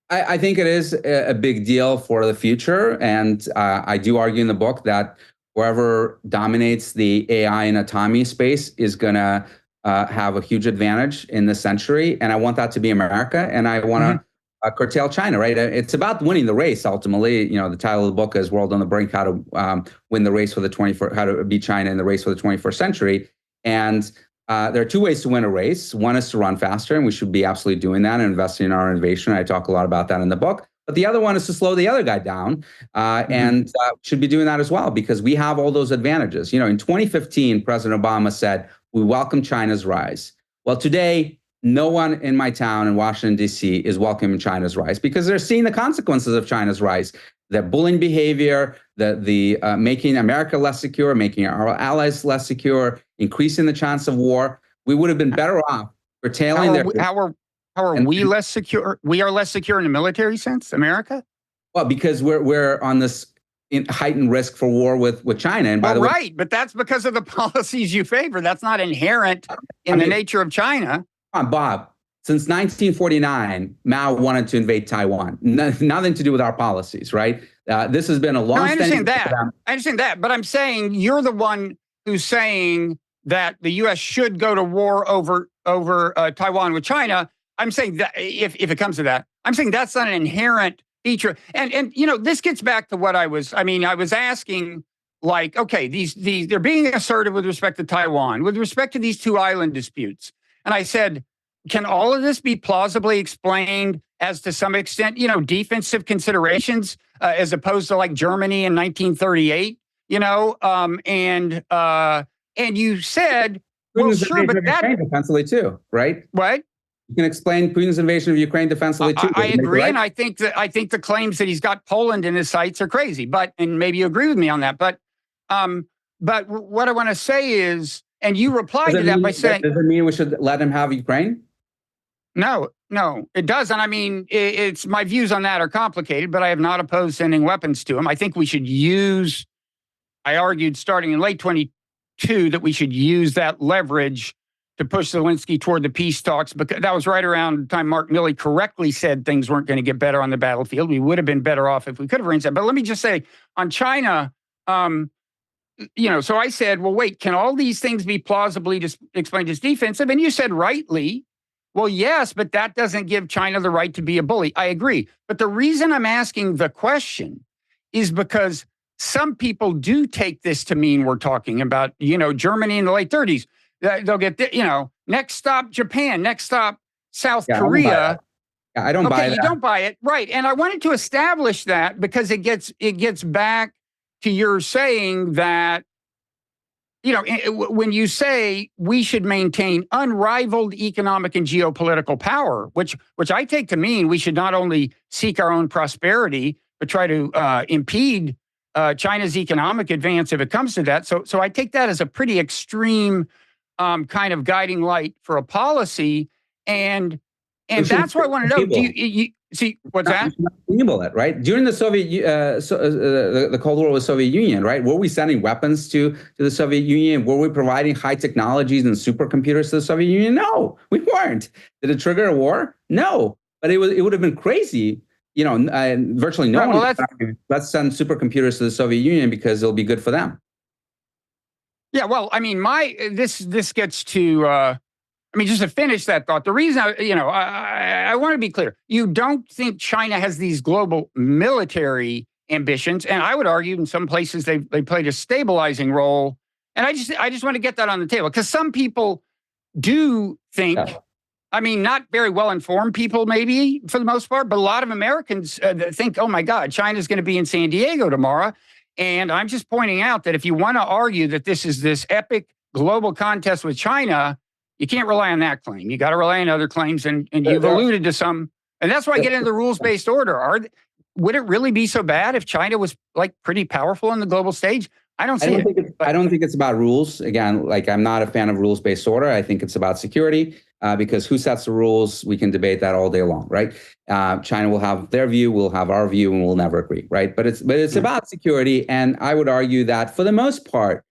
I think it is a big deal for the future. And I do argue in the book that whoever dominates the AI and autonomy space is going to have a huge advantage in this century. And I want that to be America. And I want to curtail China, right? It's about winning the race, ultimately. The title of the book is World on the Brink, how to win the race for the 21st, how to beat China in the race for the 21st century. And there are two ways to win a race. One is to run faster, and we should be absolutely doing that and investing in our innovation. I talk a lot about that in the book. But the other one is to slow the other guy down, and should be doing that as well, because we have all those advantages. In 2015, President Obama said, we welcome China's rise. Well, today, no one in my town in Washington, D.C. is welcoming China's rise, because they're seeing the consequences of China's rise. The bullying behavior, the making America less secure, making our allies less secure, increasing the chance of war. We would have been better off curtailing their... How are we less secure? We are less secure in a military sense, America? Well, because we're on this heightened risk for war with China. And by the way, right, but that's because of the policies you favor. That's not inherent in the nature of China. Come on, Bob. Since 1949, Mao wanted to invade Taiwan. Nothing to do with our policies, right? This has been a long. I understand that. I understand that, but I'm saying you're the one who's saying that the U.S. should go to war over Taiwan with China. I'm saying that if it comes to that, I'm saying that's not an inherent feature. And this gets back to what I was asking, like, okay, these they're being assertive with respect to Taiwan, with respect to these two island disputes. And I said, can all of this be plausibly explained as to some extent, defensive considerations as opposed to like Germany in 1938, and you said, well, Putin's sure, invasion but of that, Ukraine defensively too, right? what? You can explain Putin's invasion of Ukraine defensively too. I agree, right? and I think the claims that he's got Poland in his sights are crazy. And maybe you agree with me on that. But what I want to say is, and you replied to that by saying, does it mean we should let him have Ukraine? No, it doesn't. I mean, it's my views on that are complicated, but I have not opposed sending weapons to him. I think we should use. I argued starting in late 22 that we should use that leverage to push Zelensky toward the peace talks, because that was right around the time Mark Milley correctly said things weren't going to get better on the battlefield. We would have been better off if we could have arranged that. But let me just say on China, so I said, well, wait, can all these things be plausibly explained as defensive? And you said rightly, well, yes, but that doesn't give China the right to be a bully. I agree. But the reason I'm asking the question is because some people do take this to mean we're talking about, Germany in the late 30s. They'll get, next stop Japan, next stop South Korea. I don't buy that. You don't buy it. Right. And I wanted to establish that because it gets back to your saying that, when you say we should maintain unrivaled economic and geopolitical power, which I take to mean we should not only seek our own prosperity, but try to impede China's economic advance if it comes to that. So I take that as a pretty extreme kind of guiding light for a policy, and that's what I want to know. Do you see what's that? Enable it, right? During the Soviet, the Cold War with the Soviet Union, right? Were we sending weapons to the Soviet Union? Were we providing high technologies and supercomputers to the Soviet Union? No, we weren't. Did it trigger a war? No, but it would have been crazy. Virtually no one. Let's send supercomputers to the Soviet Union because it'll be good for them. Yeah, well, I mean, this gets to. Just to finish that thought, the reason I want to be clear, you don't think China has these global military ambitions, and I would argue in some places they played a stabilizing role, and I just want to get that on the table because some people do think. Not very well-informed people, maybe, for the most part, but a lot of Americans think, oh, my God, China's going to be in San Diego tomorrow. And I'm just pointing out that if you want to argue that this is this epic global contest with China, you can't rely on that claim. You got to rely on other claims, and you've alluded to some. And that's why I get into the rules-based order. Would it really be so bad if China was, pretty powerful on the global stage? I don't see it. I don't think it's about rules. Again, I'm not a fan of rules-based order. I think it's about security. Because who sets the rules? We can debate that all day long, right? China will have their view, we'll have our view, and we'll never agree, right? But it's about security, and I would argue that for the most part,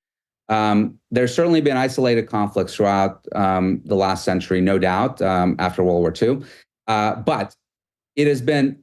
there's certainly been isolated conflicts throughout the last century, no doubt, after World War II, but it has been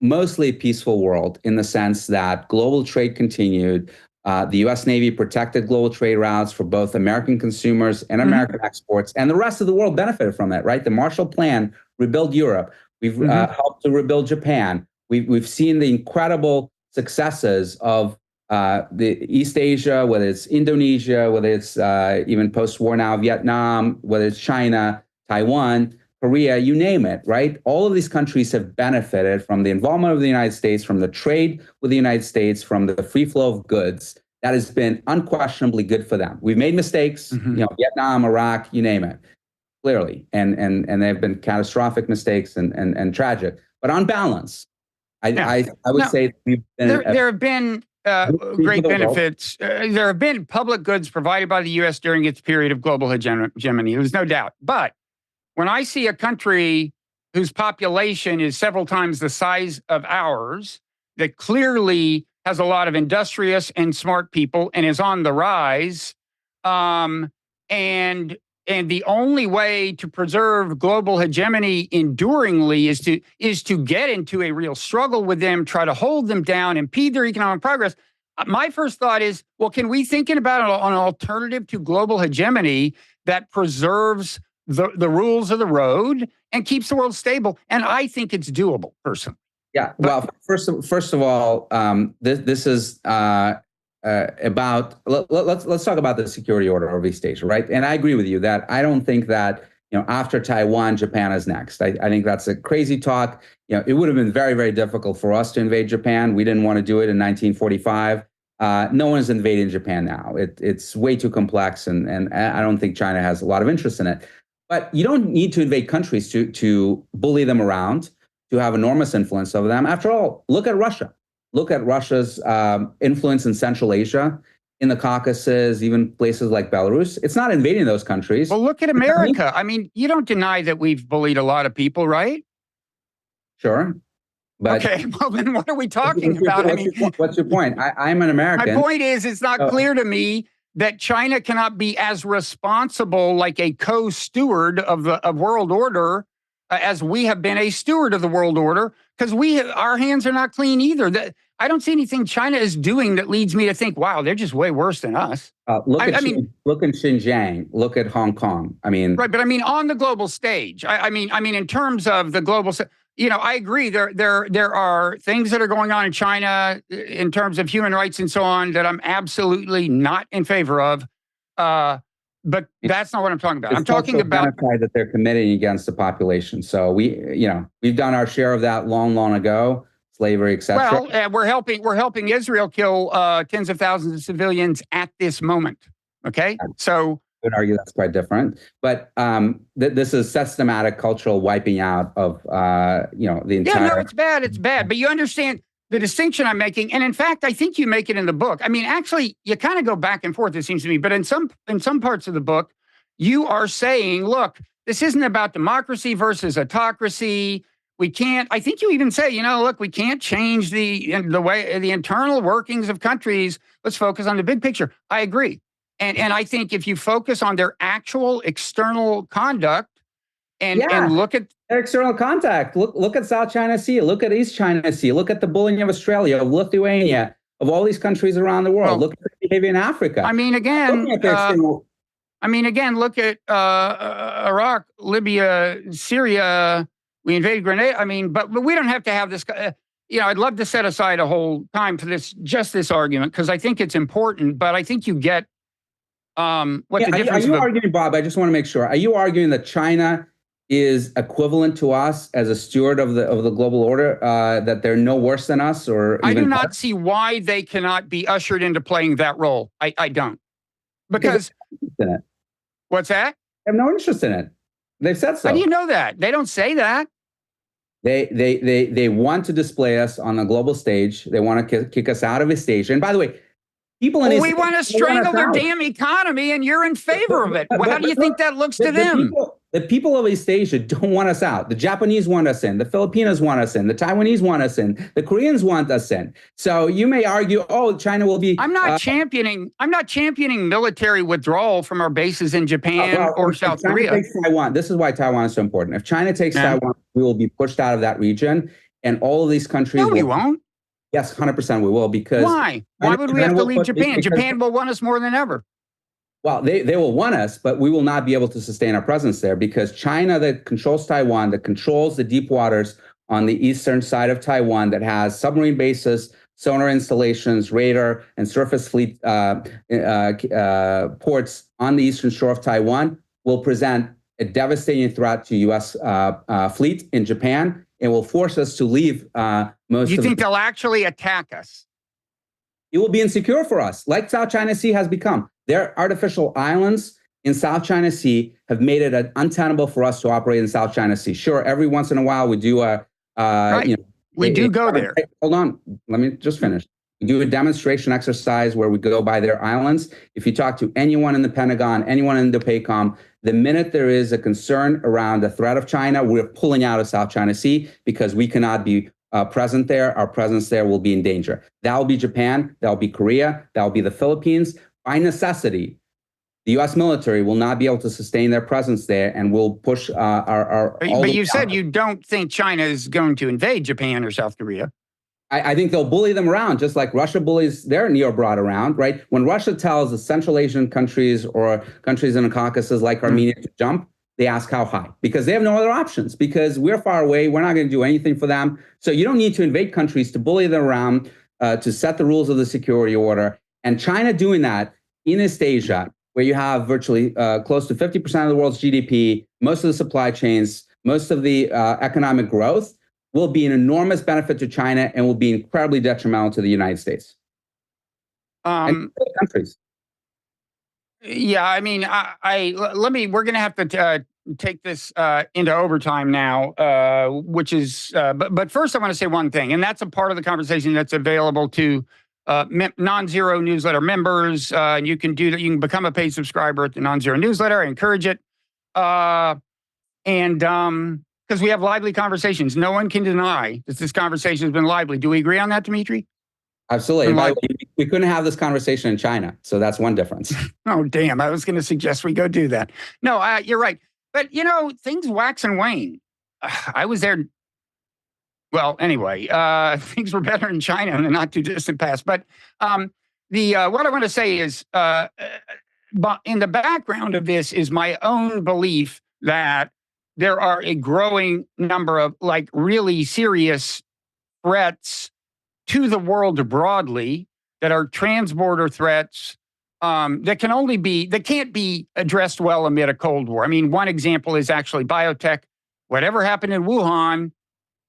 mostly a peaceful world in the sense that global trade continued. The U.S. Navy protected global trade routes for both American consumers and American exports, and the rest of the world benefited from it, right? The Marshall Plan rebuilt Europe. We've helped to rebuild Japan. We've seen the incredible successes of the East Asia, whether it's Indonesia, whether it's even post-war now Vietnam, whether it's China, Taiwan, Korea, you name it, right? All of these countries have benefited from the involvement of the United States, from the trade with the United States, from the free flow of goods. That has been unquestionably good for them. We've made mistakes, Vietnam, Iraq, you name it, clearly, and they've been catastrophic mistakes and tragic. But on balance, I would say there have been great benefits. There have been public goods provided by the U.S. during its period of global hegemony. There's no doubt, but when I see a country whose population is several times the size of ours, that clearly has a lot of industrious and smart people and is on the rise, and the only way to preserve global hegemony enduringly is to get into a real struggle with them, try to hold them down, impede their economic progress. My first thought is, well, can we think about an alternative to global hegemony that preserves the rules of the road and keeps the world stable? And I think it's doable, personally. Yeah. Well, first of all, this is about. Let's talk about the security order of East Asia, right? And I agree with you that I don't think that after Taiwan, Japan is next. I think that's a crazy talk. It would have been very, very difficult for us to invade Japan. We didn't want to do it in 1945. No one's invading Japan now. It's way too complex, and I don't think China has a lot of interest in it. But you don't need to invade countries to bully them around, to have enormous influence over them. After all, look at Russia. Look at Russia's influence in Central Asia, in the Caucasus, even places like Belarus. It's not invading those countries. Well, look at America. I mean, you don't deny that we've bullied a lot of people, right? Sure. But okay, well, then what are we talking about? What's your point? I'm an American. My point is, it's not clear to me that China cannot be as responsible, like a co-steward of world order, as we have been a steward of the world order, because our hands are not clean either. I don't see anything China is doing that leads me to think, wow, they're just way worse than us. Look at Xinjiang, look at Hong Kong. Right, but on the global stage. I mean, in terms of the global, I agree. There are things that are going on in China in terms of human rights and so on that I'm absolutely not in favor of. But that's not what I'm talking about. I'm talking about genocide that they're committing against the population. So we've done our share of that long ago. Slavery, etc. Well, we're helping Israel kill tens of thousands of civilians at this moment. Okay, so I would argue that's quite different. But this is systematic cultural wiping out of the entire. Yeah, no, it's bad. It's bad. But you understand the distinction I'm making, and in fact, I think you make it in the book. Actually, you kind of go back and forth. It seems to me, but in some parts of the book, you are saying, look, this isn't about democracy versus autocracy. We can't. I think you even say, look, we can't change the internal workings of countries. Let's focus on the big picture. I agree, and I think if you focus on their actual external conduct and look at their external contact, look at South China Sea, look at East China Sea, look at the bullying of Australia, of Lithuania, of all these countries around the world. Look at the behavior in Africa. Look at Iraq, Libya, Syria. We invaded Grenada. But we don't have to have this. I'd love to set aside a whole time for this argument, because I think it's important. But I think you get what the difference. Are you arguing, Bob? I just want to make sure. Are you arguing that China is equivalent to us as a steward of the global order? That they're no worse than us, or I do not see why they cannot be ushered into playing that role. I don't, because what's that? I have no interest in it. They've said so. How do you know that? They don't say that. They want to display us on the global stage. They want to kick us out of East Asia. And by the way, people in we want to strangle their damn economy, and you're in favor of it. How do you think that looks to them? The people of East Asia don't want us out. The Japanese want us in. The Filipinos want us in. The Taiwanese want us in. The Koreans want us in. So you may argue, China will be. I'm not championing military withdrawal from our bases in Japan or South Korea. Takes Taiwan. This is why Taiwan is so important. If China takes Taiwan, we will be pushed out of that region, and all of these countries. No, we won't. Yes, 100% we will. Because why? Why would we have to leave Japan? Japan will want us more than ever. Well, they will want us, but we will not be able to sustain our presence there, because China, that controls Taiwan, that controls the deep waters on the eastern side of Taiwan, that has submarine bases, sonar installations, radar, and surface fleet ports on the eastern shore of Taiwan, will present a devastating threat to U.S. Fleet in Japan, and will force us to leave most. You think they'll actually attack us? It will be insecure for us, like South China Sea has become. Their artificial islands in South China Sea have made it untenable for us to operate in South China Sea. Sure, every once in a while we do we do go there. Hold on, let me just finish. We do a demonstration exercise where we go by their islands. If you talk to anyone in the Pentagon, anyone in the PACOM, the minute there is a concern around the threat of China, we're pulling out of South China Sea, because we cannot be present there. Our presence there will be in danger. That will be Japan. That will be Korea. That will be the Philippines. By necessity, the U.S. military will not be able to sustain their presence there, and will push our. But you said you don't think China is going to invade Japan or South Korea. I think they'll bully them around, just like Russia bullies their neo-broad around, right? When Russia tells the Central Asian countries or countries in the Caucasus like Armenia to jump, they ask how high, because they have no other options, because we're far away. We're not going to do anything for them. So you don't need to invade countries to bully them around, to set the rules of the security order. And China doing that in East Asia, where you have virtually close to 50% of the world's GDP, most of the supply chains, most of the economic growth, will be an enormous benefit to China and will be incredibly detrimental to the United States and other countries. Yeah, I mean, let me. We're going to have to take this into overtime now, which is. But first, I want to say one thing, and that's a part of the conversation that's available to Nonzero newsletter members. And you can do that. You can become a paid subscriber at the Nonzero newsletter. I encourage it, and because we have lively conversations, no one can deny that this conversation has been lively. Do we agree on that, Dmitri? Absolutely. And by the way, we couldn't have this conversation in China. So that's one difference. Oh, damn. I was going to suggest we go do that. No, you're right. But, things wax and wane. I was there. Well, anyway, things were better in China in the not too distant past. But what I want to say is in the background of this is my own belief that there are a growing number of really serious threats to the world broadly that are transborder threats that can't be addressed well amid a Cold War. I mean, one example is actually biotech. Whatever happened in Wuhan,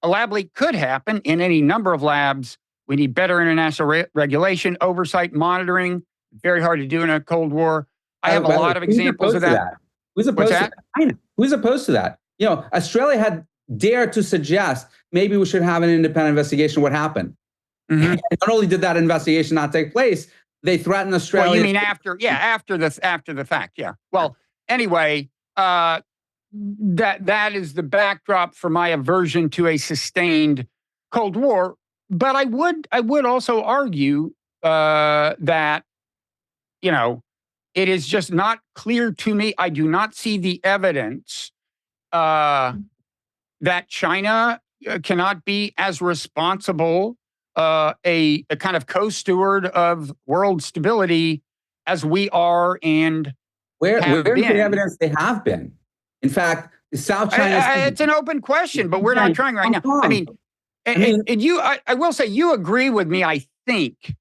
a lab leak could happen in any number of labs. We need better international regulation, oversight, monitoring. Very hard to do in a Cold War. I have a lot of examples of that. Who's opposed to that? China. Who's opposed to that? Australia had dared to suggest maybe we should have an independent investigation of what happened. Mm-hmm. Not only did that investigation not take place, they threatened Australia. Well, you mean after the fact, yeah. Well, anyway, that is the backdrop for my aversion to a sustained Cold War. But I would also argue that it is just not clear to me. I do not see the evidence that China cannot be as responsible a kind of co-steward of world stability as we are and where's the evidence they have been? In fact, South China. It's an open question, but we're not trying right now. I mean, I will say you agree with me. I think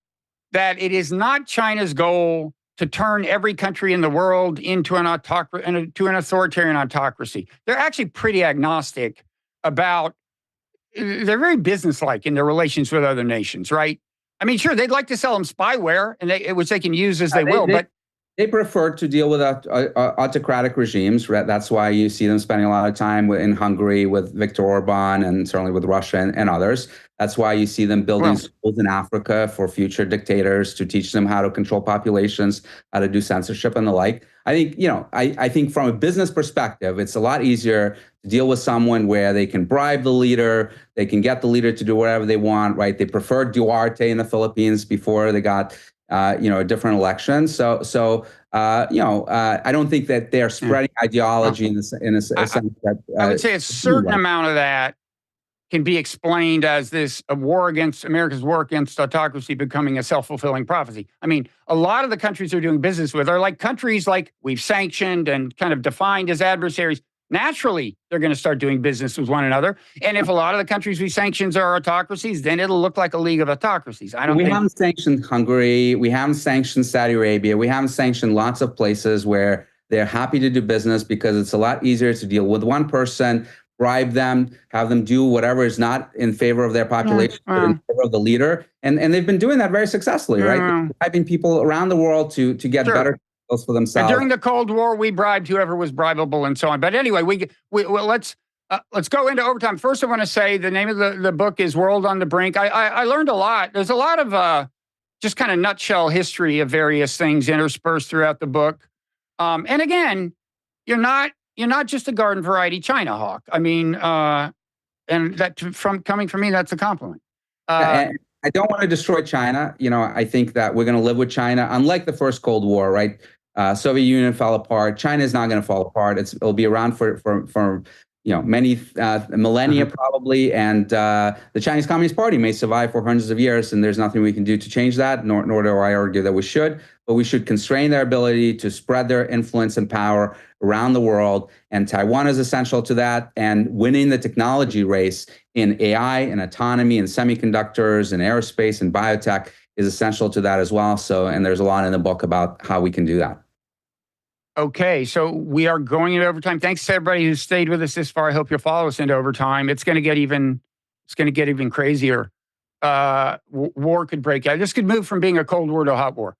that it is not China's goal to turn every country in the world into an authoritarian autocracy. They're actually pretty agnostic about. They're very businesslike in their relations with other nations, right? I mean, sure, they'd like to sell them spyware, which they can use as they will, but they prefer to deal with autocratic regimes. Right? That's why you see them spending a lot of time in Hungary with Viktor Orban and certainly with Russia and others. That's why you see them building schools in Africa for future dictators to teach them how to control populations, how to do censorship and the like. I think, I think from a business perspective, it's a lot easier to deal with someone where they can bribe the leader, they can get the leader to do whatever they want, right? They preferred Duarte in the Philippines before they got, a different election. So I don't think that they're spreading ideology in a sense that I would say a certain amount of that can be explained as America's war against autocracy becoming a self-fulfilling prophecy. I mean, a lot of the countries they're doing business with are like countries like we've sanctioned and kind of defined as adversaries. Naturally, they're going to start doing business with one another. And if a lot of the countries we sanctioned are autocracies, then it'll look like a league of autocracies. We haven't sanctioned Hungary. We haven't sanctioned Saudi Arabia. We haven't sanctioned lots of places where they're happy to do business because it's a lot easier to deal with one person, bribe them, have them do whatever is not in favor of their population, but in favor of the leader. And they've been doing that very successly, right? Bribing people around the world to get better deals for themselves. And during the Cold War, we bribed whoever was bribable and so on. But anyway, let's go into overtime. First, I want to say the name of the book is World on the Brink. I learned a lot. There's a lot of just kind of nutshell history of various things interspersed throughout the book. And again, you're not just a garden variety China hawk. I mean, and that coming from me, that's a compliment. I don't want to destroy China. I think that we're going to live with China. Unlike the first Cold War, right? Soviet Union fell apart. China is not going to fall apart. It'll be around for many millennia probably. And the Chinese Communist Party may survive for hundreds of years, and there's nothing we can do to change that. Nor do I argue that we should. But we should constrain their ability to spread their influence and power around the world. And Taiwan is essential to that. And winning the technology race in AI and autonomy and semiconductors and aerospace and biotech is essential to that as well. And there's a lot in the book about how we can do that. Okay, so we are going into overtime. Thanks to everybody who stayed with us this far. I hope you'll follow us into overtime. It's going to get even crazier. War could break out. This could move from being a Cold War to a hot war.